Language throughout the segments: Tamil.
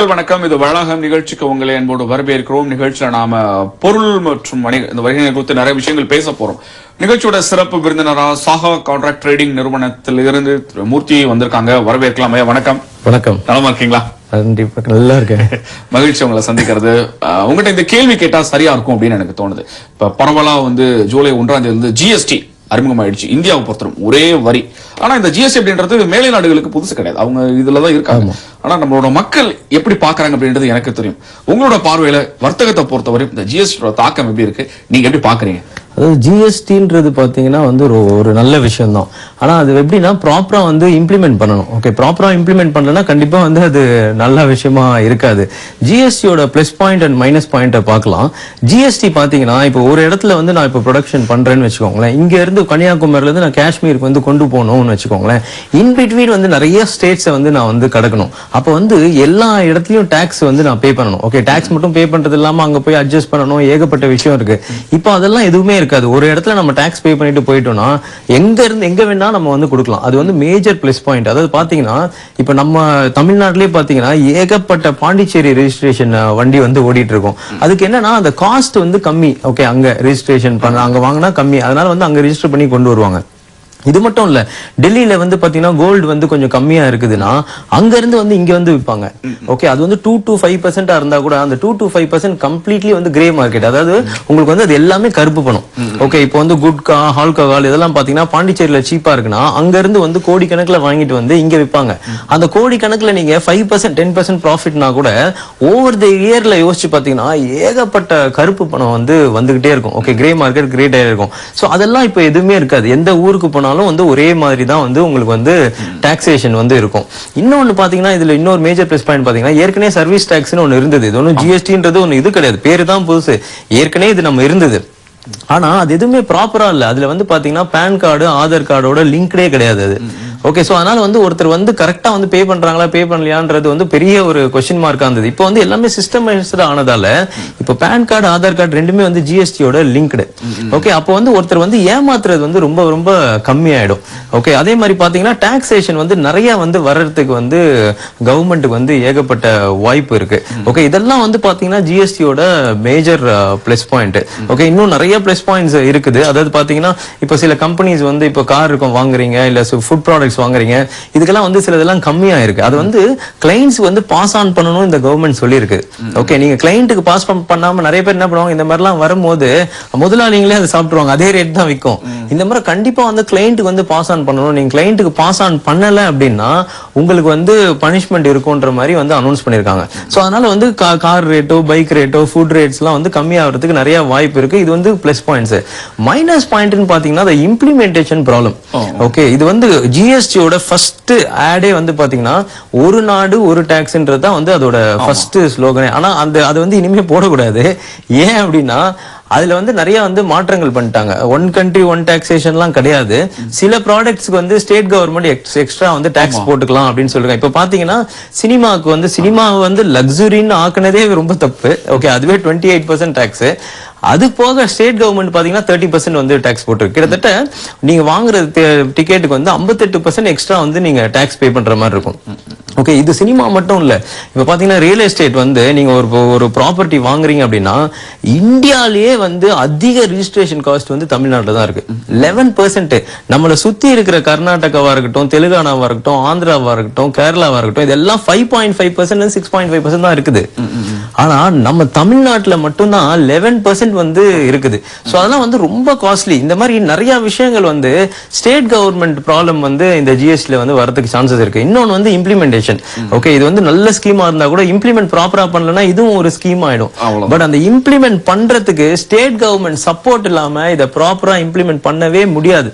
மக்கள் வணக்கம். இது வளாகம் நிகழ்ச்சிக்கு உங்களை அன்போடு வரவேற்கிறோம். நிகழ்ச்சியில நாம பொருள் மற்றும் இந்த வணிக குறித்து நிறைய விஷயங்கள் பேச போறோம். நிகழ்ச்சியோட சிறப்பு விருந்தினராக சாகா கான்ட்ராக்ட் ட்ரேடிங் நிறுவனத்தில் இருந்து மூர்த்தி வந்திருக்காங்க. வரவேற்கலாம். வணக்கம். வணக்கம். நலமா இருக்கீங்களா? நல்லா இருக்கேன். மகிழ்ச்சி உங்களை சந்திக்கிறது. உங்ககிட்ட இந்த கேள்வி கேட்டா சரியா இருக்கும் அப்படின்னு எனக்கு தோணுது. இப்ப பரவலா ஜூலை 1ஆம் தேதி ஜிஎஸ்டி அறிமுகமாயிடுச்சு. இந்தியாவை பொறுத்தரும் ஒரே வரி. ஆனா இந்த ஜிஎஸ்டி அப்படின்றது மேலை நாடுகளுக்கு புதுசு கிடையாது. அவங்க இதுலதான் இருக்காங்க. ஆனா நம்மளோட மக்கள் எப்படி பாக்குறாங்க அப்படின்றது எனக்கு தெரியும். உங்களோட பார்வையில வர்த்தகத்தை பொறுத்தவரை இந்த ஜிஎஸ்டியோட தாக்கம் எப்படி இருக்கு, நீங்க எப்படி பாக்குறீங்க? அதாவது ஜிஎஸ்டின்றது பாத்தீங்கன்னா ஒரு நல்ல விஷயம் தான். ஆனா அது எப்படின்னா ப்ராப்பரா இம்ப்ளிமெண்ட் பண்ணணும். ஓகே, ப்ராப்பரா இம்ப்ளிமெண்ட் பண்ணலன்னா கண்டிப்பா அது நல்ல விஷயமா இருக்காது. ஜிஎஸ்டியோட பிளஸ் பாயிண்ட் அண்ட் மைனஸ் பாயிண்ட பார்க்கலாம். ஜிஎஸ்டி பாத்தீங்கன்னா இப்போ ஒரு இடத்துல நான் இப்போ ப்ரொடக்ஷன் பண்றேன்னு வச்சுக்கோங்களேன். இங்க இருந்து கன்னியாகுமரியில இருந்து நான் காஷ்மீருக்கு கொண்டு போகணும்னு வச்சுக்கோங்களேன். இன் பிட்வீன் நிறைய ஸ்டேட்ஸை நான் கடக்கணும். அப்போ எல்லா இடத்துலயும் டாக்ஸ் நான் பே பண்ணணும். ஓகே, டாக்ஸ் மட்டும் பே பண்றது இல்லாம அங்க போய் அட்ஜஸ்ட் பண்ணணும். ஏகப்பட்ட விஷயம் இருக்கு. இப்போ அதெல்லாம் எதுவுமே இருக்காது. ஒரு இடத்துல நம்ம டாக்ஸ் பே பண்ணிட்டு போயிட்டோம்னா எங்க வேணா நம்ம கொடுக்கலாம். அது மேஜர் பிளஸ் பாயிண்ட். அதாவது பாத்தீங்கன்னா இப்ப நம்ம தமிழ்நாட்டிலே பாத்தீங்கன்னா ஏகப்பட்ட பாண்டிச்சேரி ரெஜிஸ்ட்ரேஷன் வண்டி ஓடிட்டு இருக்கும். அதுக்கு என்னன்னா அந்த காஸ்ட் கம்மி. ஓகே, அங்க ரெஜிஸ்ட்ரேஷன் பண்ண அங்க வாங்கினா கம்மி. அதனால அங்க ரெஜிஸ்டர் பண்ணி கொண்டு வருவாங்க. இது மட்டும் இல்ல, டெல்லியில பாத்தீங்கன்னா கோல்டு கொஞ்சம் கம்மியா இருக்குதுன்னா அங்க இருந்து இங்க விற்பாங்க. ஓகே, அது 2 to 5% இருந்தா கூட அந்த 2 to 5% கம்ப்ளீட்லி கிரே மார்க்கெட். அதாவது உங்களுக்கு அது எல்லாமே கருப்பு பணம். ஓகே, இப்போ குட்கா ஆல்கஹால் இதெல்லாம் பாத்தீங்கன்னா பாண்டிச்சேரியில சீப்பா இருக்குன்னா அங்க இருந்து கோடி கணக்குல வாங்கிட்டு இங்க விற்பாங்க. அந்த கோடி கணக்குல நீங்க 5% 10% ப்ராஃபிட்னா கூட ஓவர் தி இயர்ல யோசிச்சு பாத்தீங்கன்னா ஏகப்பட்ட கருப்பு பணம் வந்துகிட்டே இருக்கும். ஓகே, கிரே மார்க்கெட் கிரேட் ஆயிருக்கும். சோ அதெல்லாம் இப்ப எதுவுமே இருக்காது. எந்த ஊருக்கு போனாலும் ஒரே மாதிரி தான் உங்களுக்கு டாக்ஸேஷன் இருக்கும். இன்னொன்னு பாத்தீங்கன்னா இதுல இன்னொரு மேஜர் பிளஸ் பாயிண்ட் பாத்தீங்கன்னா ஏற்கனவே சர்வீஸ் டாக்ஸ்னு ஒன்னு இருந்தது. இது ஒன்னும் ஜிஎஸ்டின்றது ஒன்னு இது கிடையாது, பேரு தான் புதுசு. ஏற்கனவே இது நம்ம இருந்தது. ஆனா அது எதுவுமே ப்ராப்பரா இல்ல. அதுல பாத்தீங்கன்னா பேன் கார்டு ஆதார் கார்டோட லிங்க்டே கிடையாது அது. ஓகே, சோ அதனால ஒருத்தர் கரெக்டா பே பண்றாங்களா பே பண்ணலையான்றது பெரிய ஒரு கொஸ்டின் மார்க்கா இருந்தது. இப்போ எல்லாமே சிஸ்டமைஸ்டா ஆனதால இப்ப பேன் கார்டு ஆதார் கார்டு ரெண்டுமே ஜிஎஸ்டியோட லிங்க்டு. ஓகே, அப்போ ஒருத்தர் ஏமாத்துறது ரொம்ப ரொம்ப கம்மி ஆயிடும். ஓகே, அதே மாதிரி பாத்தீங்கன்னா டாக்ஸேஷன் நிறைய வர்றதுக்கு கவர்மெண்ட்டுக்கு ஏகப்பட்ட வாய்ப்பு இருக்கு. ஓகே, இதெல்லாம் பாத்தீங்கன்னா ஜிஎஸ்டியோட மேஜர் பிளஸ் பாயிண்ட். ஓகே, இன்னும் நிறைய பிளஸ் பாயிண்ட்ஸ் இருக்குது. அதாவது பாத்தீங்கன்னா இப்ப சில கம்பெனிஸ் இப்ப கார் இருக்கும் வாங்குறீங்க, இல்ல ஃபுட் ப்ராடக்ட்ஸ் வாங்குறீங்க, இதுக்கெல்லாம் சிலதெல்லாம் கம்மியா இருக்கு. அது கிளைண்ட்ஸ் பாஸ் ஆன் பண்ணணும் இந்த கவர்மெண்ட் சொல்லி இருக்கு. ஓகே, நீங்க கிளைண்ட்டுக்கு பாஸ் பண்ணாம நிறைய பேர் என்ன பண்ணுவாங்க, இந்த மாதிரி எல்லாம் வரும்போது முதலாளிகளே அதை சாப்பிட்டுருவாங்க, அதே ரேட் தான் விற்கும். இந்த மாதிரி கண்டிப்பா கிளைண்ட்டுக்கு பாஸ் ஆன் பண்ணணும். நீங்க கிளைண்ட்டுக்கு பாஸ் ஆன் பண்ணல அப்படின்னா உங்களுக்கு பனிஷ்மெண்ட் இருக்கும்ன்ற மாதிரி அனௌன்ஸ் பண்ணிருக்காங்க. சோ அதனால கார் ரேட்டோ பைக் ரேட்டோ ஃபுட் ரேட்ஸ் எல்லாம் கம்மியாகிறதுக்கு நிறைய வாய்ப்பு இருக்கு. இது பிளஸ் பாயிண்ட்ஸ். மைனஸ் பாயிண்ட்னு பாத்தீங்கன்னா இம்ப்ளிமெண்டேஷன் ப்ராப்ளம். ஓகே, இது ஜிஎஸ்டியோட ஃபர்ஸ்ட் ஆடே பாத்தீங்கன்னா ஒரு நாடு ஒரு டாக்ஸ்ன்றது தான் அதோட ஃபர்ஸ்ட் ஸ்லோகனே. ஆனா அது இனிமே போடக்கூடாது. ஏன் அப்படின்னா அதுல நிறைய மாற்றங்கள் பண்ணிட்டாங்க. ஒன் கண்ட்ரி ஒன் டாக்ஸேஷன்லாம் கிடையாது. சில ப்ராடக்ட்ஸ்க்கு ஸ்டேட் கவர்மெண்ட் எக்ஸ்ட்ரா டாக்ஸ் போட்டுக்கலாம் அப்படின்னு சொல்லுங்க. இப்ப பாத்தீங்கன்னா சினிமாவுக்கு சினிமா லக்ஸுரின்னு ஆக்குனதே ரொம்ப தப்பு. ஓகே, அதுவே 28% டாக்ஸ். அது போக ஸ்டேட் கவர்மெண்ட் பாத்தீங்கன்னா 30% டாக்ஸ் போட்டுருக்கு. கிட்டத்தட்ட நீங்க வாங்குற டிக்கெட்டுக்கு 58% எக்ஸ்ட்ரா நீங்க டாக்ஸ் பே பண்ற மாதிரி இருக்கும். ஓகே, இது சினிமா மட்டும் இல்ல. இப்ப பாத்தீங்கன்னா ரியல் எஸ்டேட் நீங்க ஒரு ப்ராப்பர்ட்டி வாங்குறீங்க அப்படின்னா இந்தியாலேயே அதிக ரிஜிஸ்ட்ரேஷன் காஸ்ட் தமிழ்நாட்டில் தான் இருக்கு. 11%. நம்மளை சுத்தி இருக்கிற கர்நாடகாவா இருக்கட்டும், தெலுங்கானாவா இருக்கட்டும், ஆந்திராவா இருக்கட்டும், கேரளாவா இருக்கட்டும், இதெல்லாம் 5.5% 6.5% தான் இருக்குது. ஆனா நம்ம தமிழ்நாட்டுல மட்டும்தான் 11% இருக்குது. சோ அதெல்லாம் ரொம்ப காஸ்ட்லி. இந்த மாதிரி நிறைய விஷயங்கள் ஸ்டேட் கவர்மெண்ட் ப்ராப்ளம் இந்த ஜிஎஸ்டில வரதுக்கு சான்சஸ் இருக்கு. இன்னொன்னு இம்ப்ளிமெண்டேஷன். ஓகே, இது நல்ல ஸ்கீமா இருந்தா கூட இம்ப்ளிமெண்ட் ப்ராப்பரா பண்ணலன்னா இதுவும் ஒரு ஸ்கீம் ஆயிடும். பட் அந்த இம்ப்ளிமெண்ட் பண்றதுக்கு ஸ்டேட் கவர்மெண்ட் சப்போர்ட் இல்லாம இதை ப்ராப்பரா இம்ப்ளிமெண்ட் பண்ணவே முடியாது.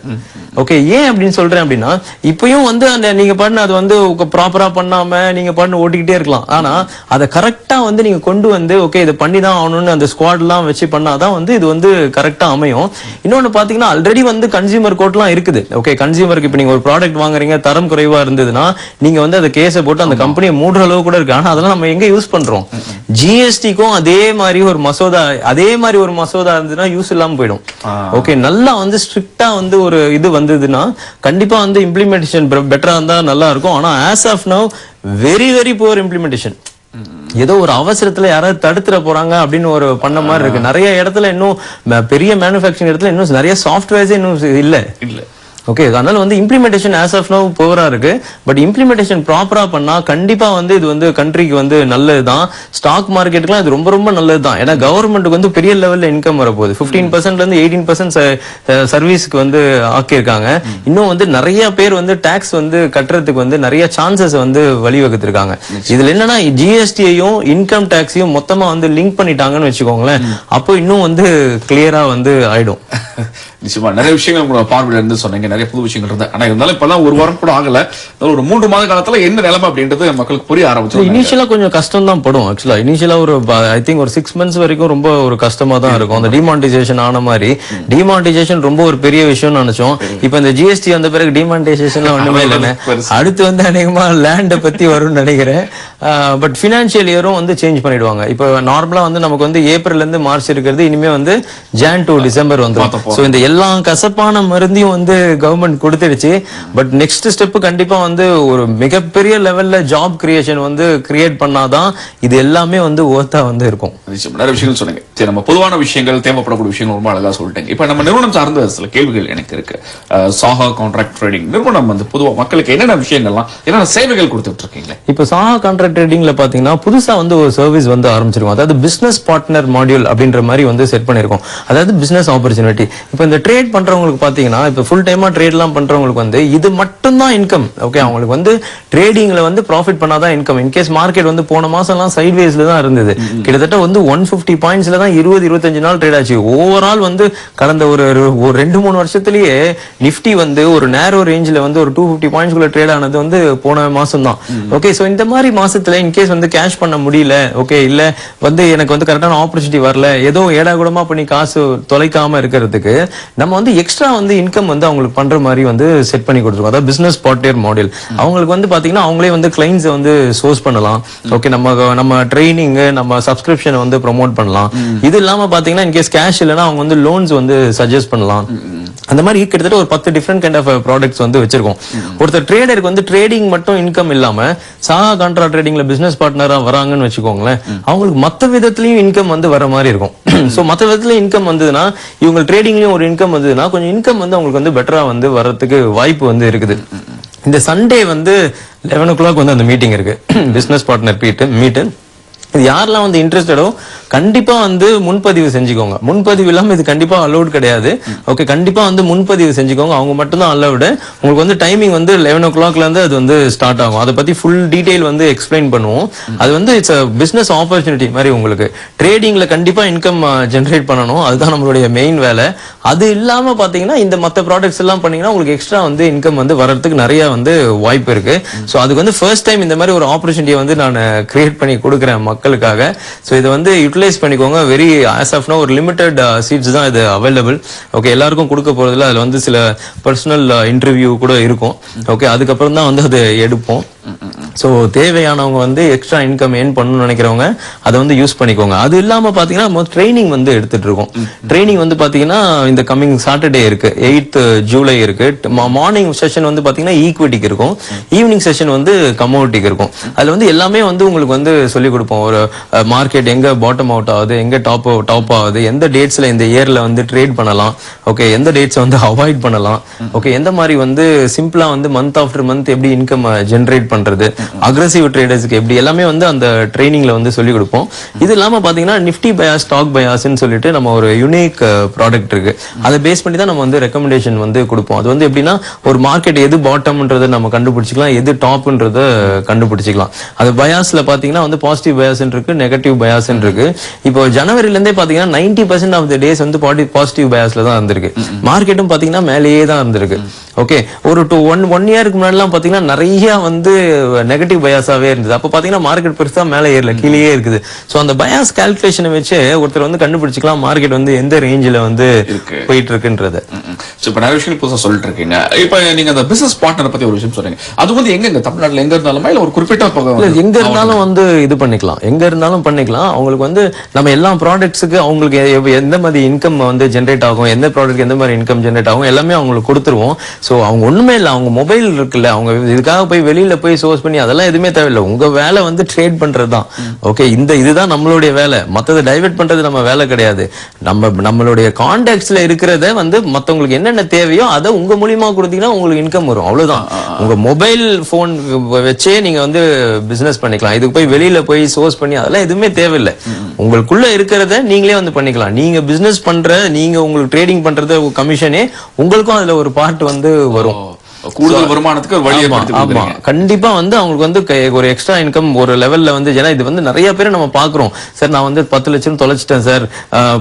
ஓகே, ஏன் அப்படின்னு சொல்றேன் அப்படின்னா இப்பயும் அந்த நீங்க பண்ண அது ப்ராப்பரா பண்ணாம நீங்க பண்ண ஓட்டிக்கிட்டே இருக்கலாம். ஆனா அதை கரெக்டா நீங்க கொண்டு ஓகே இதை பண்ணிதான் ஆகணும்னு அந்த ஸ்குவாட் எல்லாம் வச்சு பண்ணாதான் இது கரெக்டா அமையும். இன்னொன்னு பாத்தீங்கன்னா ஆல்ரெடி கன்சியூமர் கோர்ட் எல்லாம் இருக்குது. ஓகே, கன்சியூமருக்கு இப்ப நீங்க ஒரு ப்ராடக்ட் வாங்குறீங்க, தரம் குறைவா இருந்ததுன்னா நீங்க அந்த கேஸை போட்டு அந்த கம்பெனியை மூடுற அளவு கூட இருக்கு. ஆனா அதெல்லாம் நம்ம எங்க யூஸ் பண்றோம்? ஜிஎஸ்டிக்கும் அதே மாதிரி ஒரு மசோதா இருந்ததுன்னா யூஸ் இல்லாம போயிடும். ஓகே, நல்லா ஸ்ட்ரிக்டா ஒரு இது வந்ததுன்னா கண்டிப்பா இம்ப்ளிமெண்டேஷன் பெட்டரா இருந்தா நல்லா இருக்கும். ஆனா as of now very very poor implementation. ஏதோ ஒரு அவசரத்துல யாராவது தடுத்துற போறாங்க அப்படின்னு ஒரு பண்ண மாதிரி இருக்கு. நிறைய இடத்துல இன்னும் பெரிய மேனுஃபேக்சரிங் இடத்துல இன்னும் நிறைய சாஃப்ட்வேர்ஸே இன்னும் இல்ல. ஓகே, அதனால வந்து இம்ப்ளிமெண்டேஷன் ஆஸ் ஆஃப் நவ் புவரா இருக்கு. பட் இம்ப்ளிமெண்டேஷன் ப்ராப்பரா பண்ணா கண்டிப்பா வந்து இது வந்து கண்ட்ரிக்கு வந்து நல்லதுதான். ஸ்டாக் மார்க்கெட்டுக்குலாம் இது ரொம்ப ரொம்ப நல்லதுதான். ஏன்னா கவர்மெண்ட்டுக்கு வந்து பெரிய லெவல்ல இன்கம் வரப்போகுது. 15% இருந்து 18% சர்வீஸ்க்கு வந்து ஆக்கியிருக்காங்க. இன்னும் வந்து நிறைய பேர் வந்து டாக்ஸ் வந்து கட்டுறதுக்கு வந்து நிறைய சான்சஸ் வந்து வழிவகுத்திருக்காங்க. இதுல என்னன்னா ஜிஎஸ்டியையும் இன்கம் டாக்ஸையும் மொத்தமா வந்து லிங்க் பண்ணிட்டாங்கன்னு வச்சுக்கோங்களேன். அப்போ இன்னும் வந்து கிளியரா வந்து ஆயிடும். நிச்சயமா நிறைய விஷயங்கள் உங்களோட பார்வையில இருந்து சொன்னீங்க, நிறைய புது விஷயங்கள் இருந்து. ஆனா இருந்தாலும் இப்பெல்லாம் ஒரு வாரம் கூட ஆகல, ஒரு 3 மாத காலத்துல என்ன நிலைமை அப்படின்றது மக்களுக்கு புரிய ஆரம்பிச்சு. இனிஷியலா கொஞ்சம் கஷ்டம் தான் படும். ஆக்சுவலா இனிஷியலா ஒரு ஐ திங்க் ஒரு 6 months வரைக்கும் ரொம்ப ஒரு கஷ்டமா தான் இருக்கும். அந்த டிமானிட்டைசேஷன் ஆன மாதிரி டிமானிட்டைசேஷன் ரொம்ப ஒரு பெரிய விஷயம் நினைச்சோம். இப்ப இந்த ஜிஎஸ்டி வந்த பிறகு டிமானிட்டைசேஷன்லாம் ஒண்ணுமே இல்லைன்னு அடுத்து வந்து அநேகமா லேண்ட பத்தி வரும்னு நினைக்கிறேன். பட் பினான்சியல் இயரும் வந்து சேஞ்ச் பண்ணிடுவாங்க. இப்போ நார்மலா வந்து நமக்கு வந்து ஏப்ரல்ல இருந்து மார்ச் இருக்கிறது இனிமே வந்து ஜான் டு டிசம்பர் வந்துடும். சோ இந்த எல்லா கசப்பான மருந்தையும் வந்து கவர்மெண்ட் கொடுத்துடுச்சு. பட் நெக்ஸ்ட் ஸ்டெப் கண்டிப்பா வந்து ஒரு மிகப்பெரிய லெவல்ல ஜாப் கிரியேஷன் வந்து கிரியேட் பண்ணாதான் இது எல்லாமே வந்து ஒர்த்தா வந்து இருக்கும். நிறைய விஷயங்கள் சொன்னீங்க. சரி, நம்ம பொதுவான விஷயங்கள், தேவைப்படக்கூடிய விஷயங்கள் ரொம்ப அழகா சொல்லிட்டேங்க. இப்ப நம்ம நிறுவனம் சார்ந்த சில கேள்விகள் எனக்கு இருக்கு. சாஹா கான்ட்ராக்ட் ட்ரேடிங் நிறுவனம் வந்து பொதுவா மக்களுக்கு என்னென்ன விஷயங்கள்லாம், என்னென்ன சேவைகள் கொடுத்துட்டு இருக்கீங்க? இப்ப சாஹா கான்ட்ராக்ட் ட்ரேடிங்ல பாத்தீங்கன்னா புதுசா வந்து ஒரு சர்வீஸ் வந்து ஆரம்பிச்சிருக்கோம். அதாவது பிசினஸ் பார்ட்னர் மாடியூல் அப்படின்ற மாதிரி வந்து செட் பண்ணிருக்கோம். அதாவது பிசினஸ் ஆப்பர்ச்சுனிட்டி. இப்ப இந்த ட்ரேட் பண்றவங்களுக்கு பாத்தீங்கன்னா இப்ப ஃபுல் டைமா ட்ரேட் எல்லாம் பண்றவங்களுக்கு வந்து இது மட்டும் தான் இன்கம். ஓகே, அவங்களுக்கு வந்து ட்ரேடிங்ல வந்து ப்ராஃபிட் பண்ணாதான் இன்கம். இன்கேஸ் மார்க்கெட் வந்து போன மாசம் எல்லாம் சைட் வேஸ்ல தான் இருந்தது. கிட்டத்தட்ட வந்து 150 பாயிண்ட்ஸ்ல தான் 20-25 நாள் ட்ரேட் ஆச்சு. ஓவரால் வந்து கடந்த ஒரு 2-3 வருஷத்திலேயே நிப்டி வந்து ஒரு நேரோ ரேஞ்சில வந்து ஒரு 250 பாயிண்ட்ஸ் குள்ள ட்ரேட் ஆனது வந்து போன மாசம் தான். ஓகே, சோ இந்த மாதிரி மாசத்துல இன்கேஸ் வந்து கேஷ் பண்ண முடியல, ஓகே, இல்ல வந்து எனக்கு வந்து கரெக்டான ஆப்பர்ச்சுனிட்டி வரல, ஏதோ ஏடா கூடமா பண்ணி காசு தொலைக்காம இருக்கிறதுக்கு நம்ம வந்து எக்ஸ்ட்ரா வந்து இன்கம் வந்து அவங்களுக்கு பண்ற மாதிரி வந்து செட் பண்ணி கொடுத்துருக்கோம். அதாவது பிசினஸ் பார்ட்னர் மாடல். அவங்களுக்கு வந்து பாத்தீங்கன்னா அவங்களே வந்து கிளைண்ட்ஸ் வந்து சோர்ஸ் பண்ணலாம். ஓகே, நம்ம ட்ரைனிங், நம்ம சப்ஸ்கிரிப்ஷன் வந்து ப்ரோமோட் பண்ணலாம். இது இல்லாம பாத்தீங்கன்னா இன்கேஸ் கேஷ் இல்லைன்னா அவங்க வந்து லோன்ஸ் வந்து சஜஸ்ட் பண்ணலாம். அந்த மாதிரி கிட்டத்தட்ட ஒரு 10 டிஃபரெண்ட் கைண்ட் ஆஃப் ப்ராடக்ட்ஸ் வந்து வச்சிருக்கோம். ஒருத்தர் ட்ரேடருக்கு வந்து ட்ரேடிங் மட்டும் இன்கம் இல்லாம சாஹா கான்ட்ராக்ட் ட்ரேடிங்ல பிசினஸ் பார்ட்னரா வராங்கன்னு வச்சுக்கோங்களேன், அவங்களுக்கு மத்த விதத்திலயும் இன்கம் வந்து வர மாதிரி இருக்கும். சோ மத்த விதத்துல இன்கம் வந்ததுன்னா இவங்க ட்ரேடிங்லயும் ஒரு இன்கம் வந்ததுன்னா கொஞ்சம் இன்கம் வந்து அவங்களுக்கு வந்து பெட்டரா வந்து வர்றதுக்கு வாய்ப்பு வந்து இருக்குது. இந்த சண்டே வந்து 11 o'clock வந்து அந்த மீட்டிங் இருக்கு, பிசினஸ் பார்ட்னர் மீட். இது யாரெல்லாம் வந்து இன்ட்ரெஸ்டடோ கண்டிப்பா வந்து முன்பதிவு செஞ்சுக்கோங்க. முன்பதிவு இல்லாம இது கண்டிப்பா அலௌட் கிடையாது. ஓகே, கண்டிப்பா வந்து முன்பதிவு செஞ்சுக்கோங்க. அவங்க மட்டும் தான் அலௌடு. உங்களுக்கு வந்து டைமிங் வந்து 11 o'clockல இருந்து அது வந்து ஸ்டார்ட் ஆகும். அதை பத்தி ஃபுல் டீடைல் வந்து எக்ஸ்பிளைன் பண்ணுவோம். அது வந்து இட்ஸ் பிசினஸ் ஆப்பர்ச்சுனிட்டி மாதிரி உங்களுக்கு ட்ரேடிங்ல கண்டிப்பா இன்கம் ஜென்ரேட் பண்ணணும். அதுதான் நம்மளுடைய மெயின் வேலை. அது இல்லாம பாத்தீங்கன்னா இந்த மத்த ப்ராடக்ட்ஸ் எல்லாம் பண்ணீங்கன்னா உங்களுக்கு எக்ஸ்ட்ரா வந்து இன்கம் வந்து வர்றதுக்கு நிறைய வந்து வாய்ப்பு இருக்கு. சோ அதுக்கு வந்து ஃபர்ஸ்ட் டைம் இந்த மாதிரி ஒரு ஆப்பர்ச்சுனிட்டியை வந்து நான் கிரியேட் பண்ணி கொடுக்குறேன் மக்களுக்காக. சோ இதை வந்து யூட்டிலைஸ் பண்ணிக்கோங்க. வெரி ஆஸ் ஆஃப் நோ ஒரு லிமிடெட் சீட்ஸ் தான் இது அவைலபிள். ஓகே, எல்லாருக்கும் கொடுக்க போறதுல அதுல வந்து சில பர்சனல் இன்டர்வியூ கூட இருக்கும். ஓகே, அதுக்கப்புறம் தான் வந்து அதை எடுப்போம். சோ தேவையானவங்க வந்து எக்ஸ்ட்ரா இன்கம் ஏர்ன் பண்ணணும்னு நினைக்கிறவங்க அதை வந்து யூஸ் பண்ணிக்கோங்க. அது இல்லாம பாத்தீங்கன்னா ட்ரைனிங் வந்து எடுத்துட்டு இருக்கோம். ட்ரைனிங் வந்து பாத்தீங்கன்னா இந்த கமிங் சாட்டர்டே இருக்கு, 8th July இருக்கு. மார்னிங் செஷன் வந்து பாத்தீங்கன்னா ஈக்விட்டிக்கு இருக்கும், ஈவினிங் செஷன் வந்து கமோடிட்டிக்கு இருக்கும். அதுல வந்து எல்லாமே வந்து உங்களுக்கு வந்து சொல்லி கொடுப்போம். ஒரு மார்க்கெட் எங்க பாட்டம் அவுட் ஆகுது, எங்க டாப் ஆகுது, எந்த டேட்ஸ்ல இந்த இயர்ல வந்து ட்ரேட் பண்ணலாம், ஓகே, எந்த டேட்ஸ் வந்து அவாய்ட் பண்ணலாம், ஓகே, எந்த மாதிரி வந்து சிம்பிளா வந்து மந்த் ஆஃப்டர் மந்த் எப்படி இன்கம் ஜென்ரேட் பண்றது, அக்ரெசிவ் ட்ரேடர்ஸ்க்கு எப்படி, எல்லாமே வந்து அந்த ட்ரைனிங்ல வந்து சொல்லி கொடுப்போம். இது இல்லாம பாத்தீங்கன்னா நிஃப்டி பயாஸ், ஸ்டாக் பயாஸ்ன்னு சொல்லிட்டு நம்ம ஒரு யூனிக் ப்ராடக்ட் இருக்கு. அதை பேஸ் பண்ணி தான் நம்ம வந்து ரெக்கமெண்டேஷன் வந்து கொடுப்போம். அது வந்து எப்படின்னா ஒரு மார்க்கெட் எது பாட்டம்ன்றதை நம்ம கண்டுபிடிச்சிக்கலாம், எது டாப்ன்றதை கண்டுபிடிச்சிக்கலாம். அது பயாஸ்ல பாத்தீங்கன்னா வந்து பாசிட்டிவ் பயாஸ் இருக்கு, நெகட்டிவ் பயாஸ் இருக்கு. இப்போ ஜனவரில இருந்தே பாத்தீங்கன்னா 90% ஆஃப் த டேஸ் வந்து பாசிட்டிவ் பயாஸ்ல தான் இருந்திருக்கு. மார்க்கெட்டும் பாத்தீங்கன்னா மேலேயே தான் இருந்திருக்கு. ஓகே, ஒரு 1 இயருக்கு முன்னாடிலாம் பாத்தீங்கன்னா நிறைய வந்து நெகட்டிவ் பயாஸாவே இருந்தது. அப்ப பாத்தீங்கன்னா மார்க்கெட் பெருசா மேலே ஏறல, கீழேயே இருக்குது. சோ அந்த பயாஸ் கால்குலேஷனை வச்சு ஒருத்தர் வந்து கண்டுபிடிச்சிக்கலாம் மார்க்கெட் வந்து எந்த ரேஞ்சில வந்து போயிட்டு இருக்குன்றது. இப்ப நிறைய விஷயம் புதுசா சொல்லிட்டு இருக்கீங்க. இப்ப நீங்க அந்த பிசினஸ் பார்ட்னர் பத்தி ஒரு விஷயம் சொல்றீங்க. அது வந்து எங்க தமிழ்நாட்டுல எங்க இருந்தாலும் இல்ல ஒரு குறிப்பிட்ட எங்க இருந்தாலும் வந்து இது பண்ணிக்கலாம், எங்க இருந்தாலும் பண்ணிக்கலாம். அவங்களுக்கு வந்து நம்ம எல்லா ப்ராடக்ட்ஸுக்கு அவங்களுக்கு எந்த மாதிரி இன்கம் வந்து ஜென்ரேட் ஆகும், எந்த ப்ராடக்ட் எந்த மாதிரி இன்கம் ஜென்ரேட் ஆகும் எல்லாமே அவங்களுக்கு கொடுத்துருவோம். சோ அவங்க ஒண்ணுமே இல்ல, அவங்க மொபைல் இருக்குல்ல, அவங்க இதுக்காக போய் வெளியில போய் போய் சோர்ஸ் பண்ணி அதெல்லாம் எதுவுமே தேவையில்லை. உங்க வேலை வந்து ட்ரேட் பண்றதுதான். ஓகே, இதுதான் நம்மளுடைய வேலை. மத்ததை டைவர்ட் பண்றது நம்ம வேலை கிடையாது. நம்மளுடைய கான்டாக்ட்ஸ்ல இருக்கிறத வந்து மத்தவங்களுக்கு என்னென்ன தேவையோ அதை உங்க மூலியமா கொடுத்தீங்கன்னா உங்களுக்கு இன்கம் வரும். அவ்வளவுதான். உங்க மொபைல் போன் வச்சே நீங்க வந்து பிசினஸ் பண்ணிக்கலாம். இதுக்கு போய் வெளியில போய் சோர்ஸ் பண்ணி அதெல்லாம் எதுவுமே தேவையில்லை. உங்களுக்குள்ள இருக்கிறத நீங்களே வந்து பண்ணிக்கலாம். நீங்க பிசினஸ் பண்ற, நீங்க உங்களுக்கு ட்ரேடிங் பண்றது கமிஷனே உங்களுக்கும் அதுல ஒரு பார்ட் வந்து வரும். கூடுதல் வருமானத்துக்கு ஒரு வழியை கொடுத்துருக்கீங்க. கண்டிப்பா வந்து அவங்களுக்கு வந்து ஒரு எக்ஸ்ட்ரா இன்கம் ஒரு லெவல்ல வந்து, ஏன்னா இது வந்து நிறைய பேர் நம்ம பாக்குறோம். சார் நான் வந்து 10 லட்சம் தொலைச்சிட்டேன் சார்,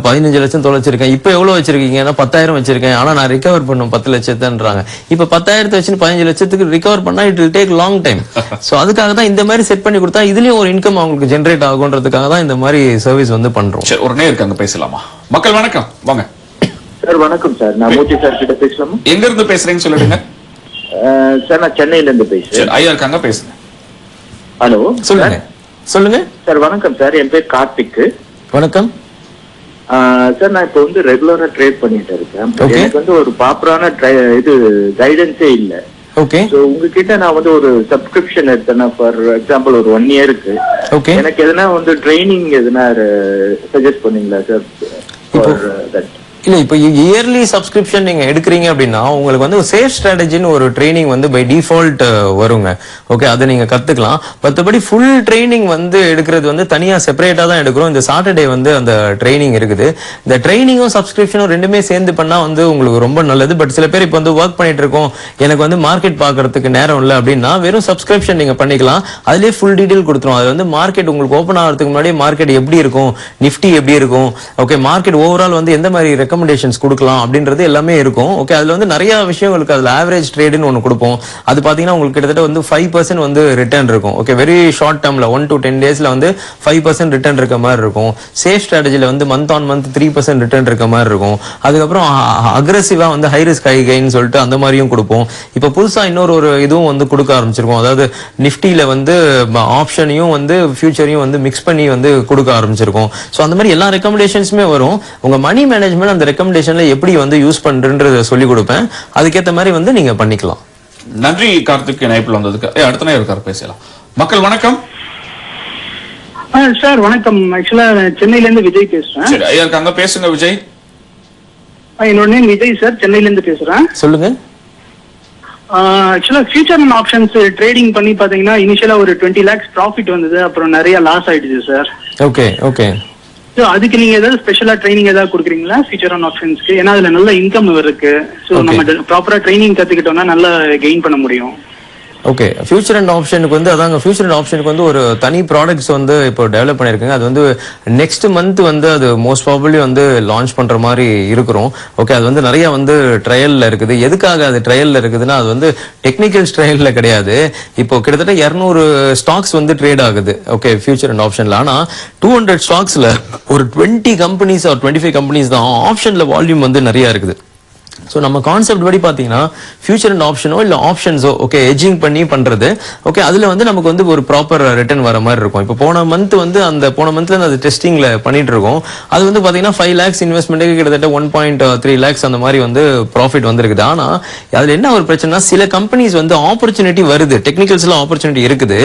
15 லட்சம் தொலைச்சிருக்கேன், இப்ப எவ்வளவு வச்சிருக்கீங்க? 10,000 வச்சிருக்கேன், ஆனா நான் ரிகவர் பண்ணும் 10 லட்சத்துன்றாங்க. இப்ப 10,000 வச்சு 15 லட்சத்துக்கு ரிகவர் பண்ணா it will take long time. So அதுக்காக தான் இந்த மாதிரி செட் பண்ணி கொடுத்தா இதுலயும் ஒரு இன்கம் அவங்களுக்கு ஜெனரேட் ஆகுன்றதுக்காக தான் இந்த மாதிரி சர்வீஸ் வந்து பண்றோம். ஒரு நேருக்கு அங்க பேசலாமா? மக்கள் வணக்கம், வாங்க சார். வணக்கம் சார், நான் மூர்த்தி சார் கிட்ட பேசலாமா? எங்க இருந்து பேசுறீங்கன்னு சொல்லிடுங்க சார். நான் சென்னையில இருந்து பேசுறேன். ஐயா இருக்காங்க, பேசுங்க. ஹலோ, சொல்லுங்க. சொல்லுங்க சார். வணக்கம் சார், என் பேர் கார்த்திக். வணக்கம் சார். நான் இப்போ வந்து ரெகுலரா ட்ரேட் பண்ணிட்டு இருக்கேன். எனக்கு வந்து ஒரு ப்ராப்பரான இது கைடன்ஸே இல்ல. ஓகே. சோ உங்ககிட்ட நான் வந்து ஒரு சப்ஸ்கிரிப்ஷன் எடுத்தேன்னா, ஃபார் எக்ஸாம்பிள் ஒரு 1 இயருக்கு ஓகே, எனக்கு எதனா வந்து ட்ரைனிங் எதனா சஜஸ்ட் பண்ணீங்களா சார்? இல்ல இப்ப இயர்லி சப்ஸ்கிரிப்ஷன் நீங்க எடுக்கிறீங்க அப்படின்னா உங்களுக்கு வந்து சேஃப் ஸ்ட்ராட்டஜின்னு ஒரு ட்ரைனிங் வந்து பை டிஃபால்ட் வருங்க. ஓகே, அதை நீங்க கத்துக்கலாம். மற்றபடி ஃபுல் ட்ரைனிங் வந்து எடுக்கிறது வந்து தனியா செப்பரேட்டா தான் எடுக்கிறோம். இந்த சாட்டர்டே வந்து அந்த ட்ரைனிங் இருக்குது. இந்த ட்ரைனிங்கும் சப்ஸ்கிரிப்ஷனும் ரெண்டுமே சேர்ந்து பண்ணா வந்து உங்களுக்கு ரொம்ப நல்லது. பட் சில பேர் இப்ப வந்து ஒர்க் பண்ணிட்டு இருக்கோம், எனக்கு வந்து மார்க்கெட் பாக்குறதுக்கு நேரம் இல்லை அப்படின்னா வெறும் சப்ஸ்கிரிப்ஷன் நீங்க பண்ணிக்கலாம். அதுலயே ஃபுல் டீடைல் கொடுத்துரும். அது வந்து மார்க்கெட் உங்களுக்கு ஓபன் ஆகிறதுக்கு முன்னாடி மார்க்கெட் எப்படி இருக்கும், நிஃப்டி எப்படி இருக்கும், ஓகே, மார்க்கெட் ஓவரால் வந்து எந்த மாதிரி ரெக்கமெண்டேஷன்ஸ் கொடுக்கலாம் அப்படின்றது எல்லாமே இருக்கும். ஓகே, அதுல வந்து நிறைய விஷயங்களுக்கு அதுல ஆவரேஜ் ட்ரேட்னு ஒன்னு கொடுப்போம். அது பாத்தீங்கன்னா உங்களுக்கு கிட்டத்தட்ட வந்து 5% வந்து ரிட்டர்ன் இருக்கும். ஓகே, வெரி ஷார்ட் டேர்ம்ல 1 to 10 டேஸ்ல வந்து 5% ரிட்டர்ன் இருக்க மாதிரி இருக்கும். சேஃப் ஸ்ட்ராட்டஜில வந்து மந்த் ஆன் மந்த் 3% ரிட்டர்ன் இருக்க மாதிரி இருக்கும். அதுக்கப்புறம் அக்ரெசிவா வந்து ஹை ரிஸ்க் ஹை கெயின் சொல்லிட்டு அந்த மாதிரியும் கொடுப்போம். இப்ப புதுசா இன்னொரு இதுவும் வந்து கொடுக்க ஆரம்பிச்சிருக்கோம். அதாவது நிஃப்டில வந்து ஆப்ஷனையும் வந்து ஃபியூச்சரையும் வந்து மிக்ஸ் பண்ணி வந்து கொடுக்க ஆரம்பிச்சிருக்கோம். சோ அந்த மாதிரி எல்லா ரெக்கமெண்டேஷன்ஸுமே வரும். உங்க மணி மேனேஜ்மெண்ட் அந்த ரெக்கமெண்டேஷன்ல எப்படி வந்து யூஸ் பண்றன்றத சொல்லி கொடுப்பேன். அதுக்கேற்ற மாதிரி வந்து நீங்க பண்ணிக்கலாம். நன்றி கார்த்திக், இணைப்பில் வந்ததுக்கு. அடுத்த நேரம் இருக்காரு, பேசலாம். மக்கள் வணக்கம். சார் வணக்கம். ஆக்சுவலா சென்னையில இருந்து விஜய் பேசுறேன். சரி, ஐயா இருக்காங்க, பேசுங்க விஜய். என்னோட நேம் விஜய் சார், சென்னையில இருந்து பேசுறேன். சொல்லுங்க. ஆக்சுவலா ஃபியூச்சர் அண்ட் ஆப்ஷன்ஸ் ட்ரேடிங் பண்ணி பாத்தீங்கன்னா இனிஷியலா ஒரு 20 lakhs ப்ராஃபிட் வந்தது. அப்புறம் நிறைய லாஸ் ஆயிடுச்சு சார். Okay okay. சோ அதுக்கு நீங்க ஏதாவது ஸ்பெஷலா ட்ரைனிங் ஏதாவது கொடுக்குறீங்களா ஃபியூச்சர் அண்ட் ஆப்ஷன்ஸ்க்கு? ஏன்னா அதுல நல்ல இன்கம் இருக்கு. சோ நம்ம ப்ராப்பரா ட்ரைனிங் கத்துக்கிட்டோம்னா நல்லா கெயின் பண்ண முடியும். ஓகே, ஃபியூச்சர் அண்ட் ஆப்ஷனுக்கு வந்து அதாங்க, ஃபியூச்சர் அண்ட் ஆப்ஷனுக்கு வந்து ஒரு தனி ப்ராடக்ட்ஸ் வந்து இப்போ டெவலப் பண்ணியிருக்காங்க. அது வந்து நெக்ஸ்ட் மந்த் வந்து அது மோஸ்ட் ப்ராபபிலி வந்து லான்ச் பண்ற மாதிரி இருக்கிறோம். ஓகே, அது வந்து நிறைய வந்து ட்ரையல்ல இருக்குது. எதுக்காக அது ட்ரையல்ல இருக்குதுன்னா, அது வந்து டெக்னிக்கல் ட்ரையல்ல கிடையாது. இப்போ கிட்டத்தட்ட 200 ஸ்டாக்ஸ் வந்து ட்ரேட் ஆகுது. ஓகே, ஃபியூச்சர் அண்ட் ஆப்ஷன்ல. ஆனா 200 ஸ்டாக்ஸ்ல ஒரு 20 கம்பெனிஸ் ஆர் 25 கம்பெனிஸ் தான் ஆப்ஷன்ல வால்யூம் வந்து நிறைய இருக்குது. ஸோ நம்ம கான்செப்ட் படி பார்த்தீங்கன்னா ஃபியூச்சர் அண்ட் ஆப்ஷனோ இல்லை ஆப்ஷன்ஸோ ஓகே எஜிங் பண்ணி பண்ணுறது. ஓகே, அதில் வந்து நமக்கு வந்து ஒரு ப்ராப்பர் ரிட்டர்ன் வர மாதிரி இருக்கும். இப்போ போன மந்த்ல அது டெஸ்டிங்ல பண்ணிட்டு இருக்கோம். அது வந்து பார்த்தீங்கன்னா 5 lakhs இன்வெஸ்ட்மெண்ட்டுக்கு கிட்டத்தட்ட 1.3 lakhs அந்த மாதிரி வந்து ப்ராஃபிட் வந்துருக்குது. ஆனால் அதில் என்ன ஒரு பிரச்சனைனா, சில கம்பெனிஸ் வந்து ஆப்பர்ச்சுனிட்டி வருது, டெக்னிக்கல்ஸ்ல ஆப்பர்ச்சுனிட்டி இருக்குது,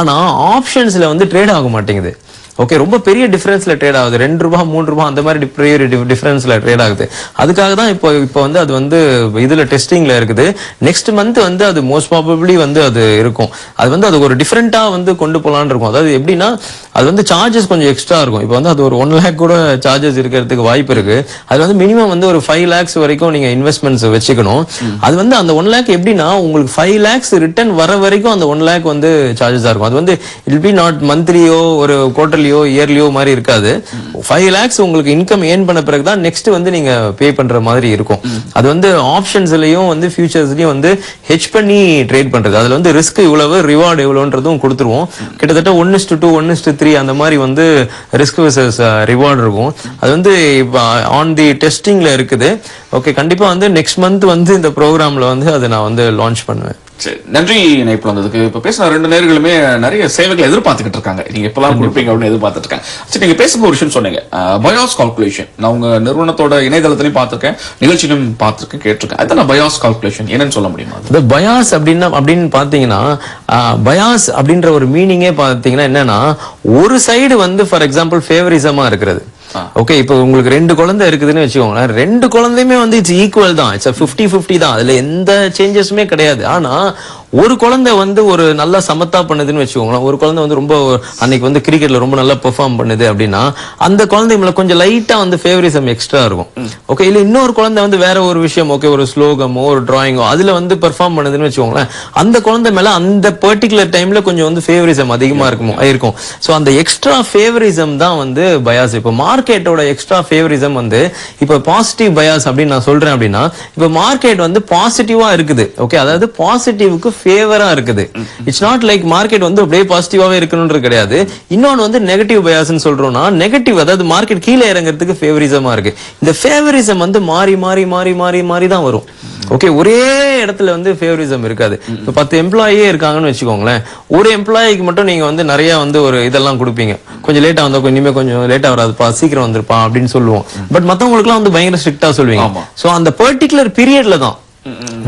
ஆனால் ஆப்ஷன்ஸ்ல வந்து ட்ரேட் ஆக மாட்டேங்குது. ஓகே, ரொம்ப பெரிய டிஃபரன்ஸ்ல ட்ரேட் ஆகுது. 2 ரூபாய் 3 ரூபாய் அந்த மாதிரி பெரிய டிஃபரன்ஸ்ல ட்ரேட் ஆகுது. அதுக்காக தான் இப்போ வந்து அது வந்து இதுல டெஸ்டிங்ல இருக்குது. நெக்ஸ்ட் மந்த் வந்து அது மோஸ்ட் ப்ராபபிலி வந்து அது இருக்கும். அது வந்து அது ஒரு டிஃபரெண்டா வந்து கொண்டு போலான்னு இருக்கும். அதாவது எப்படின்னா, அது வந்து சார்ஜஸ் கொஞ்சம் எக்ஸ்ட்ரா இருக்கும். இப்போ வந்து அது ஒரு 1 lakh கூட சார்ஜஸ் இருக்கிறதுக்கு வாய்ப்பு இருக்கு. அது வந்து மினிமம் வந்து ஒரு 5 lakhs வரைக்கும் நீங்க இன்வெஸ்ட்மெண்ட்ஸ் வச்சுக்கணும். அது வந்து அந்த 1 lakh எப்படின்னா, உங்களுக்கு 5 lakhs ரிட்டர்ன் வர வரைக்கும் அந்த 1 lakh வந்து சார்ஜஸா இருக்கும். அது வந்து இட் பி நாட் மந்த்லியோ ஒரு குவார்டர்லி இயர்லியோ மாதிரி இருக்காது. 5 lakhs உங்களுக்கு இன்கம் ஏர்ன் பண்ண பிறகுதான் நெக்ஸ்ட் வந்து நீங்க பே பண்ற மாதிரி இருக்கும். அது வந்து ஆப்ஷன்ஸ்லயும் வந்து ஃபியூச்சர்ஸ்லயும் வந்து ஹெட்ஜ் பண்ணி ட்ரேட் பண்றது. அதுல வந்து ரிஸ்க் இவ்வளவு, ரிவார்டு எவ்வளவுன்றதும் கொடுத்துருவோம். கிட்டத்தட்ட 1:2 1:3 அந்த மாதிரி வந்து ரிஸ்க் வெர்சஸ் ரிவார்டு இருக்கும். அது வந்து ஆன் தி டெஸ்டிங்ல இருக்குது. ஓகே, கண்டிப்பா வந்து நெக்ஸ்ட் மந்த் வந்து இந்த ப்ரோக்ராம்ல வந்து அதை நான் வந்து லான்ச் பண்ணுவேன். சரி, நன்றி இணைப்புல வந்ததுக்கு. இப்ப பேசின 2 நேர்களுமே நிறைய சேவைகளை எதிர்பார்த்துக்கிட்டு இருக்காங்க. நீங்க எப்பெல்லாம் கொடுப்பீங்க அப்படின்னு எதிர்பார்த்துட்டு இருக்காங்க. சரி, நீங்க பேசும்போது ஒரு விஷயம் சொன்னீங்க, பயாஸ் கால்குலேஷன். நான் உங்க நிறுவனத்தோட இணையதளத்திலையும் பார்த்திருக்கேன், நிகழ்ச்சியிலும் பார்த்திருக்கேன், கேட்டிருக்கேன். அதான் பயாஸ் கால்குலேஷன் என்னன்னு சொல்ல முடியுமா? இந்த பயாஸ் அப்படின்னு பாத்தீங்கன்னா, பயாஸ் அப்படின்ற ஒரு மீனிங்கே பாத்தீங்கன்னா என்னன்னா, ஒரு சைடு வந்து ஃபார் எக்ஸாம்பிள் ஃபேவரிசமா இருக்கிறது. ஓகே, இப்போ உங்களுக்கு 2 குழந்தை இருக்குதுன்னு வச்சுக்கோங்க, 2 குழந்தையுமே வந்து இட்ஸ் ஈக்குவல் தான், இட்ஸ் 50-50 தான், அதுல எந்த சேஞ்சஸுமே கிடையாது. ஆனா ஒரு குழந்தை வந்து ஒரு நல்லா சமத்தா பண்ணுதுன்னு வச்சுக்கோங்களேன், ஒரு குழந்தை வந்து ரொம்ப அன்னைக்கு வந்து கிரிக்கெட்ல ரொம்ப நல்லா பெர்ஃபார்ம் பண்ணுது அப்படின்னா அந்த குழந்தைங்கள கொஞ்சம் லைட்டா வந்து ஃபேவரிசம் எக்ஸ்ட்ரா இருக்கும். ஓகே, இல்ல இன்னொரு குழந்தை வந்து வேற ஒரு விஷயம், ஓகே ஒரு ஸ்லோகமோ ஒரு டிராயிங்கோ அதுல வந்து பெர்ஃபார்ம் பண்ணுதுன்னு வச்சுக்கோங்களேன், அந்த குழந்தை மேல அந்த பர்டிகுலர் டைம்ல கொஞ்சம் வந்து ஃபேவரிசம் அதிகமா இருக்கும். சோ அந்த எக்ஸ்ட்ரா ஃபேவரிசம் தான் வந்து பயாஸ். இப்போ மார்க்கெட்டோட எக்ஸ்ட்ரா ஃபேவரிசம் வந்து இப்போ பாசிட்டிவ் பயாஸ் அப்படின்னு நான் சொல்றேன் அப்படின்னா, இப்போ மார்க்கெட் வந்து பாசிட்டிவா இருக்குது. ஓகே, அதாவது பாசிட்டிவ்க்கு ஃபேவரா இருக்குது. இட்ஸ் நாட் லைக் மார்க்கெட் வந்து அப்படியே பாசிட்டிவாவே இருக்கணும்ன்றது கிடையாது. இன்னொன்னு வந்து நெகட்டிவ் பயாஸ்னு சொல்றோம்னா, நெகட்டிவ் அதாவது மார்க்கெட் கீழே இறங்குறதுக்கு ஃபேவரிசமா இருக்கு. இந்த ஃபேவரிசம் வந்து மாறி மாறி மாறி மாறி மாறி தான் வரும். ஓகே, ஒரே இடத்துல வந்து ஃபேவரிசம் இருக்காது. இப்போ 10 எம்ப்ளாயே இருக்காங்கன்னு வச்சுக்கோங்களேன், ஒரு எம்ப்ளாய்க்கு மட்டும் நீங்க வந்து நிறைய வந்து ஒரு இதெல்லாம் கொடுப்பீங்க, கொஞ்சம் லேட்டா வந்தா இனிமே கொஞ்சம் லேட்டா வராதுப்பா, சீக்கிரம் வந்திருப்பா அப்படின்னு சொல்லுவோம். பட் மத்தவங்களுக்குலாம் வந்து பயங்கர ஸ்ட்ரிக்டா சொல்லுவீங்க. சோ அந்த பர்டிகுலர் பீரியட்ல தான்,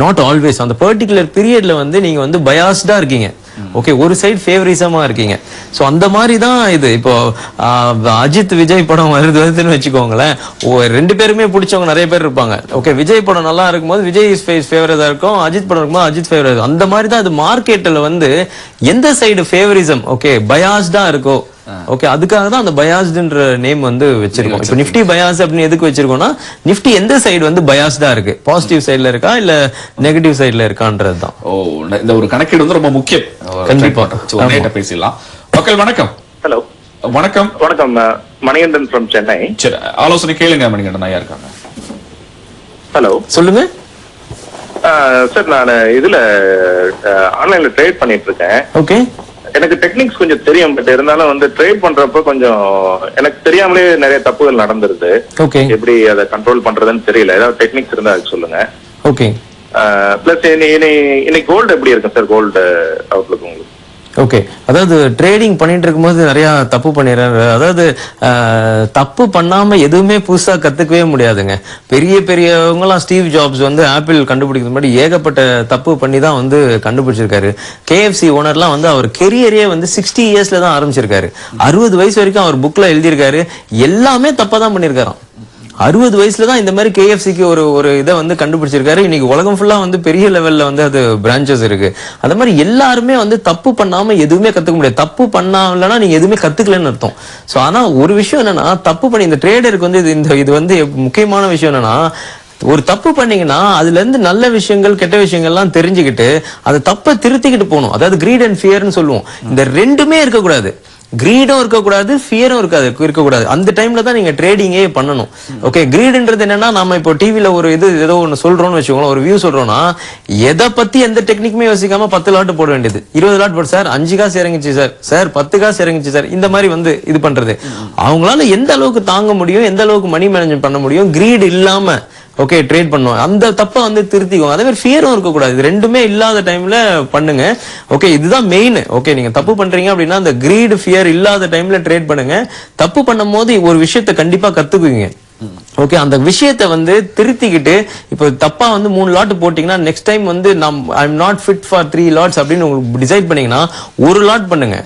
நாட் ஆல்வேஸ், அந்த பர்டிகுலர் பீரியட்ல வந்து நீங்க வந்து பயாஸ்டா இருக்கீங்க. ஓகே, ஒரு சைடு ஃபேவரிசமா இருக்கீங்க. சோ அந்த மாதிரி தான் இது. இப்போ அஜித் விஜய் படம் வருதுன்னு வச்சுக்கோங்களேன், 2 பேருமே பிடிச்சவங்க நிறைய பேர் இருப்பாங்க. ஓகே, விஜய் படம் நல்லா இருக்கும்போது விஜய் ஃபேவரட்டா இருக்கும், அஜித் படம் இருக்கும்போது அஜித் ஃபேவரட். அந்த மாதிரி தான் அது மார்க்கெட்ல வந்து எந்த சைடு ஃபேவரிசம் ஓகே பயாஸ்டா இருக்கோ, ஓகே அதுக்காக தான் அந்த பயாஸ்டுன்ற நேம் வந்து வச்சிருக்கோம். இப்போ நிஃப்டி பயாஸ் அப்படின்னு எதுக்கு வச்சிருக்கோம்னா, நிஃப்டி எந்த சைடு வந்து பயாஸ்டா இருக்கு, பாசிட்டிவ் சைடுல இருக்கா இல்ல நெகட்டிவ் சைடுல இருக்கான்றதுதான். ஓ, இந்த ஒரு கணக்கீடு வந்து ரொம்ப முக்கியம். கண்டிப்பா பேசலாம். மக்கள் வணக்கம். ஹலோ, வணக்கம். வணக்கம், மணிகண்டன் ஃப்ரம் சென்னை. சரி, ஆலோசனை கேளுங்க. மணிகண்டன் ஐயா இருக்காங்க. ஹலோ, சொல்லுங்க சார். நான் இதுல ஆன்லைன்ல ட்ரேட் பண்ணிட்டு இருக்கேன். ஓகே, எனக்கு டெக்னிக்ஸ் கொஞ்சம் தெரியும், பட் இருந்தாலும் வந்து ட்ரேட் பண்றப்ப கொஞ்சம் எனக்கு தெரியாமலே நிறைய தப்புகள் நடந்துருது. ஓகே, எப்படி அதை கண்ட்ரோல் பண்றதுன்னு தெரியல. ஏதாவது டெக்னிக்ஸ் இருந்தா அதுக்கு சொல்லுங்க. ஓகே. பிளஸ் இன்னைக்கு கோல்டு எப்படி இருக்கு சார்? கோல்டு அவுட்லுக் உங்களுக்கு? ஓகே, அதாவது ட்ரேடிங் பண்ணிட்டு இருக்கும்போது நிறைய தப்பு பண்ணிடுறாங்க. அதாவது தப்பு பண்ணாம எதுவுமே புதுசா கத்துக்கவே முடியாதுங்க. பெரிய பெரியவங்கலாம் ஸ்டீவ் ஜாப்ஸ் வந்து ஆப்பிள் கண்டுபிடிக்கிறது முன்னாடி ஏகப்பட்ட தப்பு பண்ணி தான் வந்து கண்டுபிடிச்சிருக்காரு. KFC ஓனர்லாம் வந்து அவர் கெரியரே வந்து 60 இயர்ஸ்ல தான் ஆரம்பிச்சிருக்காரு. 60 வயசு வரைக்கும் அவர் புக்ல எழுதியிருக்காரு, எல்லாமே தப்பா தான் பண்ணிருக்காராம். 60 வயசுல தான் இந்த மாதிரி KFCக்கு ஒரு இதை வந்து கண்டுபிடிச்சிருக்காரு. இன்னைக்கு உலகம் ஃபுல்லா வந்து பெரிய லெவல்ல வந்து அது பிரான்ச்சஸ் இருக்கு. அந்த மாதிரி எல்லாருமே வந்து தப்பு பண்ணாம எதுவுமே கத்துக்க முடியாது. தப்பு பண்ணாமலன்னா நீங்க எதுவுமே கத்துக்கலன்னு அர்த்தம். சோ ஆனா ஒரு விஷயம் என்னன்னா, தப்பு பண்ணி இந்த ட்ரேடருக்கு வந்து இது வந்து முக்கியமான விஷயம் என்னன்னா, ஒரு தப்பு பண்ணீங்கன்னா அதுல இருந்து நல்ல விஷயங்கள் கெட்ட விஷயங்கள்லாம் தெரிஞ்சுக்கிட்டு அதை தப்பை திருத்திக்கிட்டு போகணும். அதாவது கிரீட் அண்ட் ஃபியர்னு சொல்லுவோம். இந்த ரெண்டுமே இருக்கக்கூடாது. கிரீடும் இருக்கக்கூடாது, ஃபியரும் இருக்கக்கூடாது. அந்த டைம்ல தான் நீங்க ட்ரேடிங்கே பண்ணணும். ஓகே, கிரீடுன்றது என்னன்னா, நம்ம இப்போ டிவில ஒரு ஏதோ ஒன்று சொல்றோம்னு வச்சுக்கோங்களேன், ஒரு வியூ சொல்றோம்னா எதை பத்தி எந்த டெக்னிக்குமே யோசிக்காம 10 லாட் போட வேண்டியது, 20 லாட் போட்டு சார் 5 காசு இறங்கிச்சு சார் 10 காசு இறங்கிச்சு சார், இந்த மாதிரி வந்து இது பண்றது. அவங்களால எந்த அளவுக்கு தாங்க முடியும், எந்த அளவுக்கு மணி மேனேஜ்மெண்ட் பண்ண முடியும், கிரீட் இல்லாம ஓகே ட்ரேட் பண்ணுவோம், அந்த தப்பை வந்து திருத்திக்கும். அதே மாதிரி ஃபியரும் இருக்கக்கூடாது. இது ரெண்டுமே இல்லாத டைம்ல பண்ணுங்க. ஓகே, இதுதான் மெயின். ஓகே, நீங்க தப்பு பண்றீங்க அப்படின்னா அந்த கிரீட் ஃபியர் இல்லாத டைம்ல ட்ரேட் பண்ணுங்க. தப்பு பண்ணும் போது ஒரு விஷயத்தை கண்டிப்பா கத்துக்குவீங்க. ஓகே, அந்த விஷயத்தை வந்து திருத்திக்கிட்டு இப்போ தப்பா வந்து 3 லாட் போட்டீங்கன்னா நெக்ஸ்ட் டைம் வந்து I am not fit for 3 lots அப்படின்னு உங்களுக்கு டிசைட் பண்ணீங்கன்னா 1 லாட் பண்ணுங்க.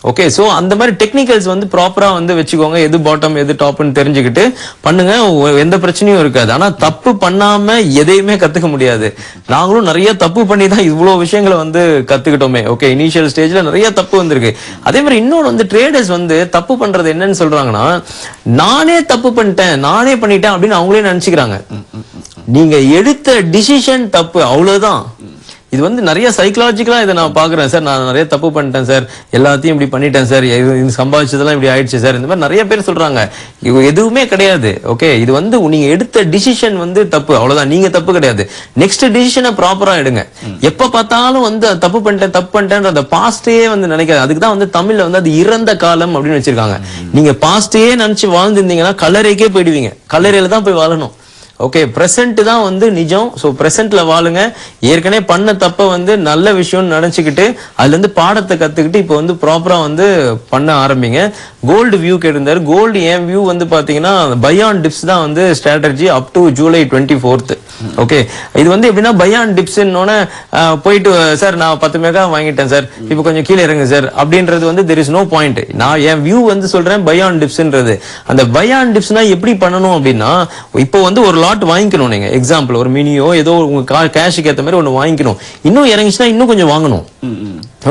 ஓகே, சோ அந்த மாதிரி டெக்னிக்கல்ஸ் வந்து ப்ராப்பரா வந்து வச்சுக்கோங்க. எது பாட்டம் எது டாப்னு தெரிஞ்சுக்கிட்டு பண்ணுங்க, எந்த பிரச்சனையும் இருக்காது. ஆனா தப்பு பண்ணாம எதையுமே கத்துக்க முடியாது. நாங்களும் நிறைய தப்பு பண்ணி தான் இவ்வளவு விஷயங்களை வந்து கத்துக்கிட்டோமே. ஓகே, இனிஷியல் ஸ்டேஜ்ல நிறைய தப்பு வந்திருக்கு. அதே மாதிரி இன்னொன்று வந்து ட்ரேடர்ஸ் வந்து தப்பு பண்றது என்னன்னு சொல்றாங்கன்னா, நானே தப்பு பண்ணிட்டேன், நானே பண்ணிட்டேன் அப்படின்னு அவங்களே நினைச்சுக்கிறாங்க. நீங்க எடுத்த டிசிஷன் தப்பு, அவ்வளவுதான். இது வந்து நிறைய சைக்கலாஜிக்கலா இதை நான் பாக்குறேன் சார். நான் நிறைய தப்பு பண்ணிட்டேன் சார், எல்லாத்தையும் இப்படி பண்ணிட்டேன் சார், சம்பாதிச்சதெல்லாம் இப்படி ஆயிடுச்சு சார், இந்த மாதிரி நிறைய பேர் சொல்றாங்க. இது எதுவுமே கிடையாது. ஓகே, இது வந்து நீங்க எடுத்த டிசிஷன் வந்து தப்பு, அவ்வளவுதான். நீங்க தப்பு கிடையாது. நெக்ஸ்ட் டிசிஷனை ப்ராப்பரா எடுங்க. எப்ப பார்த்தாலும் வந்து தப்பு பண்ணிட்டேன் அந்த பாஸ்டே வந்து நினைக்காது. அதுக்கு தான் வந்து தமிழ்ல வந்து அது இறந்த காலம் அப்படின்னு வச்சிருக்காங்க. நீங்க பாஸ்டே நினைச்சு வாழ்ந்துருந்தீங்கன்னா கல்லறைக்கே போயிடுவீங்க. கல்லறையில தான் போய் வாழணும். ஓகே பிரசன்ட் தான் வந்து நிஜம். ஸோ பிரசன்ட்ல வாழுங்க. ஏற்கனவே பண்ண தப்ப வந்து நல்ல விஷயம்னு நினைச்சுக்கிட்டு அதுல இருந்து பாடத்தை கத்துக்கிட்டு இப்போ வந்து ப்ராப்பரா வந்து பண்ண ஆரம்பிங்க. கோல்டு வியூ கேட்டிருந்தாரு. கோல்டு ஏன் வியூ வந்து பாத்தீங்கன்னா பை ஆன் டிப்ஸ் தான் வந்து strategy up to July 24th. Okay இது வந்து எப்படின்னா பை ஆன் டிப்ஸ் போயிட்டு சார் நான் 10 மெகா வாங்கிட்டேன் சார், இப்போ கொஞ்சம் கீழே இறங்க சார் அப்படின்றது வந்து தெர் இஸ் நோ பாயிண்ட். நான் என் வியூ வந்து சொல்றேன் பை ஆன் டிப்ஸ்ன்றது. அந்த பை ஆன் டிப்ஸ்னா எப்படி பண்ணணும் அப்படின்னா இப்போ வந்து ஒரு லாட் வாங்கிக்கணும். நீங்க எக்ஸாம்பிள் ஒரு மினியோ ஏதோ உங்க கேஷுக்கு ஏற்ற மாதிரி ஒன்று வாங்கிக்கணும். இன்னும் இறங்கிச்சுன்னா இன்னும் கொஞ்சம் வாங்கணும்.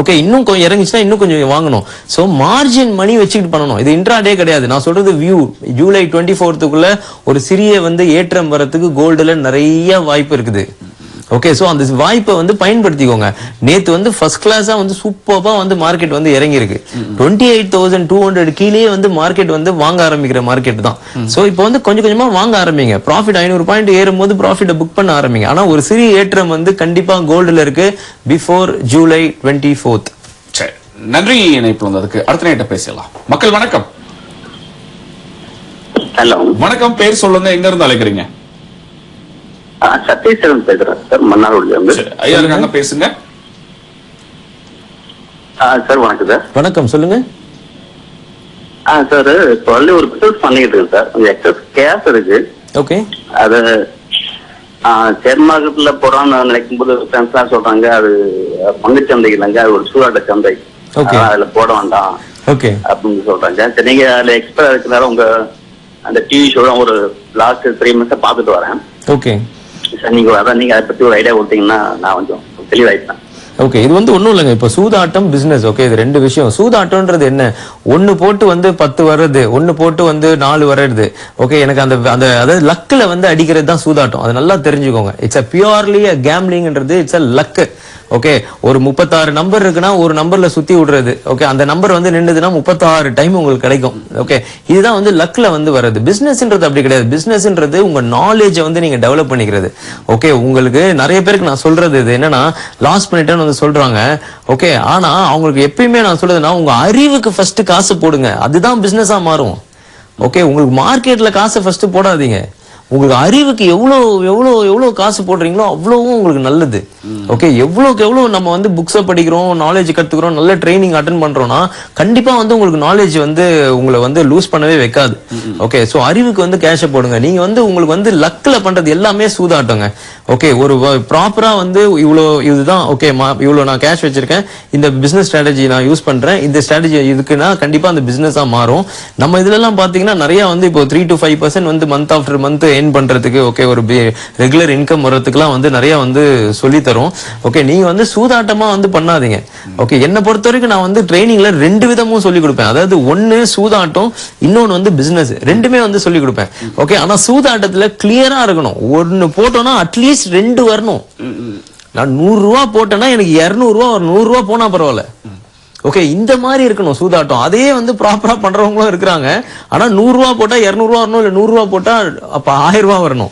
ஓகே இன்னும் கொஞ்சம் இறங்கிச்சுன்னா இன்னும் கொஞ்சம் வாங்கணும். சோ மார்ஜின் மணி வச்சுக்கிட்டு பண்ணணும். இது இன்ட்ராடே கிடையாது. நான் சொல்றது வியூ. ஜூலை 24th ஒரு சிறிய வந்து ஏற்றம் வரத்துக்கு கோல்டுல நிறைய வாய்ப்பு இருக்குது. ஓகே சோ அந்த வாய்ப்பை வந்து பயன்படுத்திக்கோங்க. நேத்து வந்து ஃபர்ஸ்ட் கிளாஸா வந்து சூப்பரா வந்து மார்க்கெட் வந்து இறங்கி இருக்கு. 28,200 கீழே வந்து மார்க்கெட் வந்து வாங்க ஆரம்பிக்கிற மார்க்கெட் தான். சோ இப்போ வந்து கொஞ்சம் கொஞ்சமா வாங்க ஆரம்பிங்க. ப்ராஃபிட் 500 பாயிண்ட் ஏறும் போது ப்ராஃபிட்டை புக் பண்ண ஆரம்பிங்க. ஆனா ஒரு சிறிய ஏற்றம் வந்து கண்டிப்பா கோல்டுல இருக்கு பிஃபோர் ஜூலை 24th. சரி நன்றி இணைப்பு வந்ததுக்கு. அடுத்த நேட்ட பேசலாம். மக்கள் வணக்கம். ஹலோ வணக்கம். பேர் சொல்லுங்க, எங்க இருந்து அழைக்கிறீங்க? சத்தீஸ்வரன் பேசுறேன் சார், மன்னார்குடியில இருந்து. ஐயா இருக்காங்க, பேசுங்க. சார் வணக்கம் சார். வணக்கம் சொல்லுங்க. சார் இப்போ ஒரு பிசினஸ் பண்ணிட்டு இருக்கேன் சார். கொஞ்சம் எக்ஸஸ் கேஷ் இருக்கு. ஓகே அது ஷேர் மார்க்கெட்ல போறான்னு நினைக்கும் போது ஃப்ரெண்ட்ஸ்லாம் சொல்றாங்க அது பங்குச்சந்தை இல்லைங்க, அது ஒரு சூதாட்ட சந்தை, அதுல போட வேண்டாம் ஓகே அப்படின்னு சொல்றாங்க. சரி நீங்க அதுல எக்ஸ்பர்ட் இருக்கிறனால உங்க அந்த டிவி ஷோ ஒரு லாஸ்ட் 3 months பார்த்துட்டு வரேன். ஓகே சார் நீங்க அதான் நீங்க அதை பத்தி ஒரு ஐடியா கொடுத்தீங்கன்னா நான் கொஞ்சம் தெளிவாயிட்டேன். ஓகே இது வந்து ஒண்ணும் இல்லைங்க. இப்போ சூதாட்டம் பிசினஸ். ஓகே இது ரெண்டு விஷயம். சூதாட்டம்ன்றது என்ன, ஒன்னு போட்டு வந்து 10 வர்றது, ஒன்னு போட்டு வந்து 4 வர்றது. ஓகே எனக்கு அந்த அதாவது லக்ல வந்து அடிக்கிறது தான் சூதாட்டம். அது நல்லா தெரிஞ்சுக்கோங்க. இட்ஸ் அ பியூர்லி அ கேம்லிங்ன்றது இட்ஸ் அ லக். ஓகே ஒரு 36 நம்பர் இருக்குன்னா ஒரு நம்பர்ல சுத்தி விடுறது. ஓகே அந்த நம்பர் வந்து நின்றுதுன்னா 36 டைம் உங்களுக்கு கிடைக்கும். ஓகே இதுதான் வந்து லக்ல வந்து வர்றது. பிசினஸ்ன்றது அப்படி கிடையாது. பிசினஸ்ன்றது உங்க நாலேஜை வந்து நீங்க டெவலப் பண்ணிக்கிறது. ஓகே உங்களுக்கு நிறைய பேருக்கு நான் சொல்றது இது என்னன்னா லாஸ் பண்ணிட்டேன்னு வந்து சொல்றாங்க. ஓகே ஆனா அவங்களுக்கு எப்பயுமே நான் சொல்றதுன்னா உங்க அறிவுக்கு ஃபர்ஸ்ட் காசு போடுங்க, அதுதான் பிசினஸா மாறும். ஓகே உங்களுக்கு மார்க்கெட்ல காசை ஃபர்ஸ்ட் போடாதீங்க. உங்களுக்கு அறிவுக்கு எவ்வளவு காசு போடுறீங்களோ அவ்வளவும் உங்களுக்கு நல்லது. ஓகே எவ்வளவுக்கு எவ்வளவு நம்ம வந்து புக்ஸை படிக்கிறோம், நாலேஜ் கத்துக்கிறோம், நல்ல ட்ரைனிங் அட்டென்ட் பண்றோம்னா கண்டிப்பா வந்து உங்களுக்கு நாலேஜ் வந்து உங்களை வந்து லூஸ் பண்ணவே வைக்காது. ஓகே சோ அறிவுக்கு வந்து கேஷை போடுங்க. நீங்க வந்து உங்களுக்கு வந்து லக்ல பண்றது எல்லாமே சூதாட்டங்க. ஓகே ஒரு ப்ராப்பரா வந்து இதுதான் ஓகே இவ்வளவு நான் கேஷ் வச்சிருக்கேன், இந்த பிசினஸ் ஸ்ட்ராட்டஜி நான் யூஸ் பண்றேன், இந்த ஸ்ட்ராட்டஜி இருக்குன்னா கண்டிப்பா அந்த பிசினஸா மாறும். நம்ம இதுல எல்லாம் பாத்தீங்கன்னா நிறைய வந்து இப்போ 3 to 5% வந்து மந்த் ஆஃப்டர் மந்த் ஏர்ன் பண்றதுக்கு ஓகே ஒரு ரெகுலர் இன்கம் வர்றதுக்குலாம் வந்து நிறைய வந்து சொல்லி தரும். ஓகே நீங்க வந்து சூதாட்டமா வந்து பண்ணாதீங்க. ஓகே என்ன பொறுத்த வரைக்கும் நான் வந்து ட்ரைனிங்ல 2 விதமும் சொல்லி கொடுப்பேன். அதாவது ஒன்னு சூதாட்டம், இன்னொன்னு வந்து பிசினஸ். ரெண்டுமே வந்து சொல்லி கொடுப்பேன். ஓகே ஆனா சூதாட்டத்துல கிளியரா இருக்கணும். ஒன்னு போட்டோம்னா அட்லீஸ்ட் 2 வரணும். நான் 100 ரூபாய் போட்டேன்னா எனக்கு 200 ரூபாய் ஒரு 100 ரூபாய் போனா பரவாயில்ல. ஓகே இந்த மாதிரி இருக்கணும் சூதாட்டம். அதே வந்து ப்ராப்பரா பண்றவங்களும் இருக்கிறாங்க. ஆனா 100 ரூபாய் போட்டா 200 ரூபாய் வரணும், இல்ல 100 ரூபாய் போட்டா அப்ப 1000 ரூபாய் வரணும்.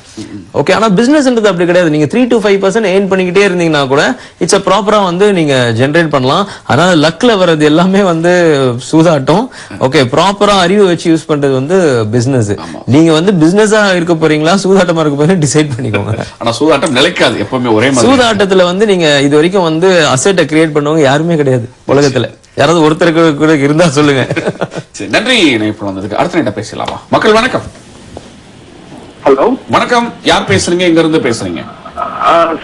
ஓகே ஆனா பிசினஸ்ன்றது அப்படி கிடையாது. நீங்க 3 to 5% ஏர்ன் பண்ணிக்கிட்டே இருந்தீங்கன்னா கூட இட்ஸ் ப்ராப்பரா வந்து நீங்க ஜெனரேட் பண்ணலாம். அதனால லக்ல வர்றது எல்லாமே வந்து சூதாட்டம். ஓகே ப்ராப்பரா அறிவு வச்சு யூஸ் பண்றது வந்து பிசினஸ். நீங்க வந்து பிசினஸா இருக்க போறீங்களா சூதாட்டமா இருக்க போறீங்க டிசைட் பண்ணிக்கோங்க. ஆனா சூதாட்டம் நிலைக்காது, எப்பவுமே ஒரே மாதிரி. சூதாட்டத்துல வந்து நீங்க இது வரைக்கும் வந்து அசெட்டை கிரியேட் பண்ணவங்க யாருமே கிடையாது உலகத்துல. யாராவது ஒருத்தருக்கு கூட இருந்தா சொல்லுங்க. நன்றி இணைப்பு வந்ததுக்கு. அடுத்த நேட்ட பேசலாமா? மக்கள் வணக்கம். ஹலோ வணக்கம். யார் பேசுறீங்க, எங்க இருந்து பேசுறீங்க?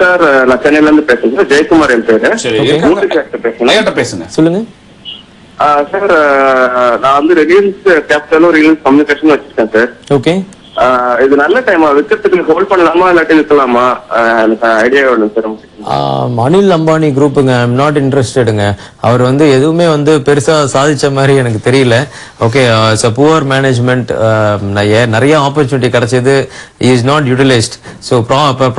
சார் நான் சென்னையில இருந்து பேசுறேன். ஜெயக்குமார் என் பேரு. சரி பேசுங்க. சொல்லுங்க சார். நான் வந்து ரிலையன்ஸ் கேபிட்டலும் ரிலையன்ஸ் கம்யூனிகேஷன் வச்சிருக்கேன் சார். ஓகே இது நல்ல டைமா விற்கிறதுக்கு ஹோல்ட் பண்ணலாமா இல்லாட்டி விற்கலாமா எனக்கு ஐடியா வேணும் சார். அனில் அம்பானி குரூப்புங்க. ஐம் நாட் இன்ட்ரெஸ்டடுங்க. அவர் வந்து எதுவுமே வந்து பெருசா சாதிச்ச மாதிரி எனக்கு தெரியல. ஓகே புவர் மேனேஜ்மெண்ட், நிறைய ஆப்பர்ச்சுனிட்டி கிடைச்சது, is not utilised. So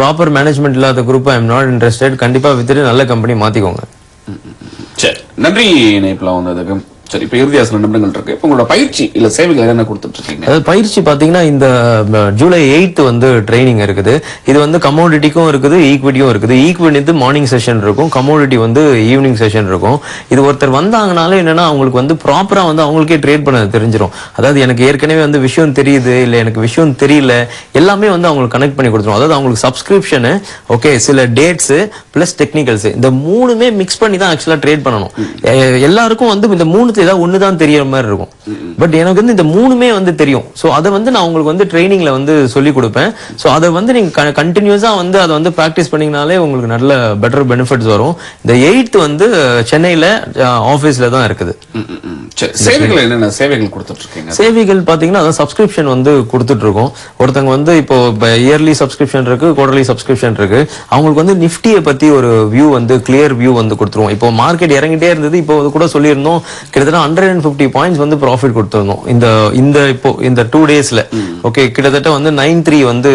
proper management இல்லாத குரூப் ஐம் நாட் இன்ட்ரெஸ்டட். கண்டிப்பா வித்துட்டு நல்ல கம்பெனி மாத்திக்கோங்க. சரி நன்றி இணைப்புல வந்ததுக்கு. சரி, இப்ப இறுதியா சில நிமிடங்கள் இருக்கு. இப்ப உங்களோட பயிற்சி இல்ல சேவைகள் என்ன கொடுத்துட்டு இருக்கீங்க? அதாவது பயிற்சி பாத்தீங்கன்னா இந்த ஜூலை 8 வந்து ட்ரைனிங் இருக்குது. இது வந்து கமோடிட்டிக்கும் இருக்குது, ஈக்விட்டியும் இருக்குது. ஈக்விட்டி வந்து மார்னிங் செஷன் இருக்கும், கமோடிட்டி வந்து ஈவினிங் செஷன் இருக்கும். இது ஒருத்தர் வந்தாங்கனாலே என்னன்னா அவங்களுக்கு வந்து ப்ராப்பரா வந்து அவங்களுக்கே ட்ரேட் பண்ண தெரிஞ்சிடும். அதாவது எனக்கு ஏற்கனவே வந்து விஷயம் தெரியுது இல்ல எனக்கு விஷயம் தெரியல எல்லாமே வந்து அவங்களுக்கு கனெக்ட் பண்ணி கொடுத்துரும். அதாவது அவங்களுக்கு சப்ஸ்கிரிப்ஷனு, ஓகே, சில டேட்ஸ் பிளஸ் டெக்னிக்கல்ஸ், இந்த மூணுமே மிக்ஸ் பண்ணி தான் ஆக்சுவலா ட்ரேட் பண்ணணும். எல்லாருக்கும் வந்து இந்த மூணு ஏதாவது ஒண்ணுதான் தெரியற மாதிரி இருக்கும். பட் எனக்கு வந்து இந்த மூணுமே வந்து தெரியும். சோ அதை வந்து நான் உங்களுக்கு வந்து ட்ரைனிங்ல வந்து சொல்லி கொடுப்பேன். சோ அதை வந்து நீங்க கண்டினியூஸா வந்து அதை வந்து பிராக்டிஸ் பண்ணீங்கனாலே உங்களுக்கு நல்ல பெட்டர் பெனிஃபிட்ஸ் வரும். இந்த 8th வந்து சென்னையில ஆபீஸ்ல தான் இருக்குது. சேவைகள் என்னென்ன சேவைகள் கொடுத்துட்டு இருக்கீங்க? சேவைகள் பாத்தீங்கன்னா அதான் சப்ஸ்கிரிப்ஷன் வந்து கொடுத்துட்டு இருக்கோம். ஒருத்தங்க வந்து இப்போ இயர்லி சப்ஸ்கிரிப்ஷன் இருக்கு, குவார்டர்லி சப்ஸ்கிரிப்ஷன் இருக்கு. அவங்களுக்கு வந்து நிஃப்டியை பத்தி ஒரு வியூ வந்து கிளியர் வியூ வந்து கொடுத்துருவோம். இப்போ மார்க்கெட் இறங்கிட்டே இருந்தது, இப்போ கூட சொல்லியிருந்தோம் கிட்டத்தட்ட 150 பாயிண்ட்ஸ் வந்து ப்ராஃபிட் கொடுத்திருந்தோம் இந்த இப்போ இந்த 2 டேஸ்ல. ஓகே, கிட்டத்தட்ட வந்து 9.3 வந்து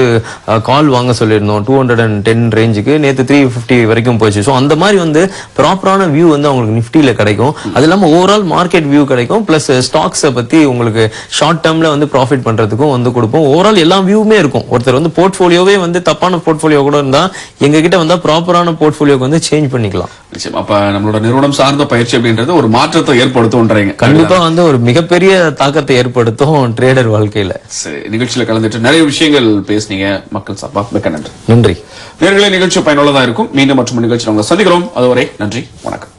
கால் வாங்க சொல்லியிருந்தோம் 210 ரேஞ்சுக்கு. நேத்து 350 வரைக்கும் போச்சு. ஸோ அந்த மாதிரி வந்து ப்ராப்பரான வியூ வந்து அவங்களுக்கு நிஃப்டியில கிடைக்கும். அது இல்லாம ஓவரால் மார்க்கெட் வியூ கிடைக்கும். பிளஸ் ஸ்டாக்ஸை பத்தி உங்களுக்கு ஷார்ட் டேர்ம்ல வந்து ப்ராஃபிட் பண்றதுக்கும் வந்து கொடுப்போம். ஓவரால் எல்லா வியூவுமே இருக்கும். ஒருத்தர் வந்து போர்ட்ஃபோலியோவே வந்து தப்பான போர்ட்ஃபோலியோ கூட இருந்தா எங்க கிட்ட வந்தா ப்ராப்பரான போர்ட்ஃபோலியோக்கு வந்து சேஞ்ச் பண்ணிக்கலாம். அப்ப நம்மளோட நிறுவனம் சார்ந்த பயிற்சி அப்படின்றது ஒரு மாற்றத்தை ஏற்படுத்தும்ன்றீங்க. கண்டிப்பா வந்து ஒரு மிகப்பெரிய தாக்கத்தை ஏற்படுத்தும் ட்ரேடர் வாழ்க்கையில. சரி, நிகழ்ச்சியில கலந்துட்டு நிறைய விஷயங்கள் பேசுனீங்க. மக்கள் சார்பா மிக்க நன்றி. நன்றி. நேயர்களே, நிகழ்ச்சி பயனுள்ளதா இருக்கும். மீண்டும் மற்றும் நிகழ்ச்சி உங்களை சந்திக்கிறோம். அதுவரை நன்றி, வணக்கம்.